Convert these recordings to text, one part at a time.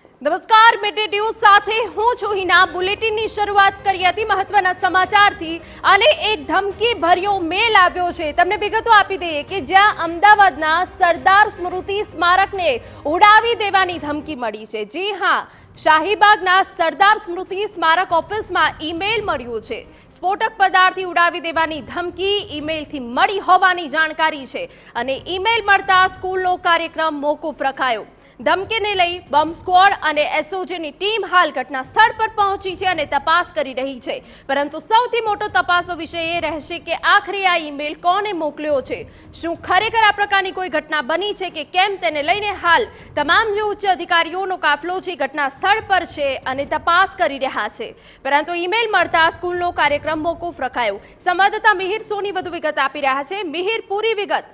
નમસ્કાર, midday news સાથે હું છું હિના। બુલેટિનની શરૂઆત કરી હતી મહત્વના સમાચારથી અને એક ધમકી ભર્યો મેલ આવ્યો છે। તમને વિગતો આપી દઈએ કે જ્યાં અમદાવાદના સરદાર સ્મૃતિ સ્મારકને ઉડાવી દેવાની ધમકી મળી છે। જી હા, શાહીબાગના સરદાર સ્મૃતિ સ્મારક ઓફિસમાં ઈમેલ મળ્યું છે। સ્ફોટક પદાર્થથી ઉડાવી દેવાની ધમકી ઈમેલથી મળી હોવાની જાણકારી છે અને ઈમેલ મળતા સ્કૂલનો કાર્યક્રમ મોકૂફ રખાયો। ધમકીને લઈ બોમ્બ સ્ક્વોડ અને એસઓજીની ટીમ હાલ ઘટના સ્થળ પર પહોંચી છે અને તપાસ કરી રહી છે। પરંતુ સૌથી મોટો તપાસો વિષય એ રહેશે કે આખરે આ ઈમેલ કોને મોકલ્યો છે। શું ખરેખર આ પ્રકારની કોઈ ઘટના બની છે કે કેમ, તેને લઈને હાલ તમામ જે ઉચ્ચ અધિકારીઓનો કાફલો છે ઘટના સ્થળ પર છે અને તપાસ કરી રહ્યા છે। પરંતુ ઈમેલ મળતા સ્કૂલનો કાર્યક્રમ મોકૂફ રખાયો। સંવાદદાતા મિહિર સોની વધુ વિગત આપી રહ્યા છે। મિહિર, પૂરી વિગત।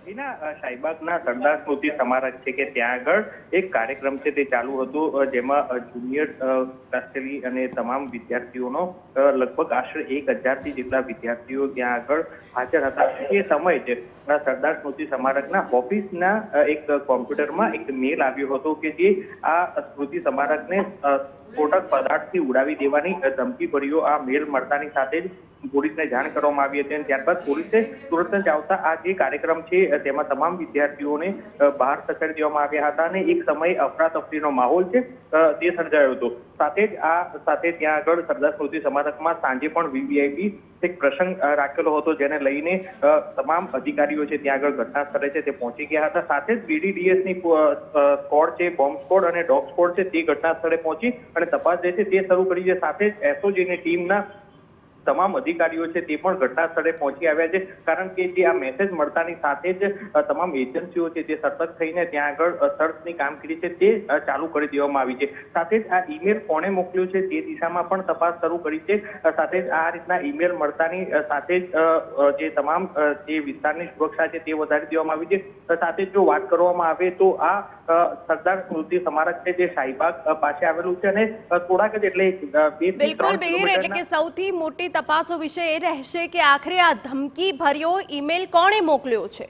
શાહીબાગના સરદાર સ્મૃતિ સ્મારક છે કે ત્યાં આગળ એક કાર્યક્રમ છે તે ચાલુ હતું, જેમાં જુનિયર ક્લાસની અને તમામ વિદ્યાર્થીઓનો લગભગ આશરે 1000થી જેટલા વિદ્યાર્થીઓ ત્યાં આગળ હાજર હતા। એ સમયે છે સરદાર સ્મૃતિ સ્મારકના ઓફિસના એક કોમ્પ્યુટરમાં એક મેલ આવ્યો હતો કે જે આ સ્મૃતિ સ્મારકને સ્ફોટક પદાર્થથી ઉડાવી દેવાની ધમકી ભર્યો આ મેલ મળતાની સાથે જ પોલીસને જાણ કરવામાં આવી હતી અને ત્યારબાદ પોલીસે તુરંત જ આવતા આ જે કાર્યક્રમ છે તેમાં તમામ વિદ્યાર્થીઓને બહાર ખસેડી દેવામાં આવ્યા હતા અને એક સમયે અફરાતફરીનો માહોલ છે તે સર્જાયો હતો। સાથે ત્યાં આગળ સરદાર સ્મૃતિ સ્મારકમાં સાંજે પણ વીવીઆઈપી એક પ્રસંગ રાખેલો હતો, જેને લઈને તમામ અધિકારીઓ છે ત્યાં આગળ ઘટના સ્થળે છે તે પહોંચી ગયા હતા। સાથે જ બીડીડીએસની સ્કોડ છે, બોમ્બ સ્કોડ અને ડોગ સ્કોડ છે તે ઘટના સ્થળે પહોંચી અને તપાસ જે છે તે શરૂ કરી છે। સાથે જ એસઓજીની ટીમના તમામ અધિકારીઓ છે તે પણ ઘટના સ્થળે પહોંચી આવ્યા છે, કારણ કે જે આ મેસેજ મળતાની સાથે જ તમામ એજન્સીઓ છે તે સતત થઈને ત્યાં આગળ સર્ચની કામગીરી છે તે ચાલુ કરી દેવામાં આવી છે। સાથે જ આ ઈમેલ કોણે મોકલ્યો છે તે દિશામાં પણ તપાસ શરૂ કરી છે। સાથે જ આ રીતના ઈમેલ મળતાની સાથે જ જે તમામ જે વિસ્તારની સુરક્ષા છે તે વધારી દેવામાં આવી છે। સાથે જ જો વાત કરવામાં આવે તો આ સરદાર સ્મૃતિ સ્મારક છે જે શાહીબાગ પાસે આવેલું છે અને થોડાક જ એટલે 2 થી 3 કિલોમીટર એટલે કે સૌથી મોટી તપાસો વિશે એ રહેશે કે આખરે આ ધમકી ભર્યો ઈમેલ કોણે મોકલ્યો છે।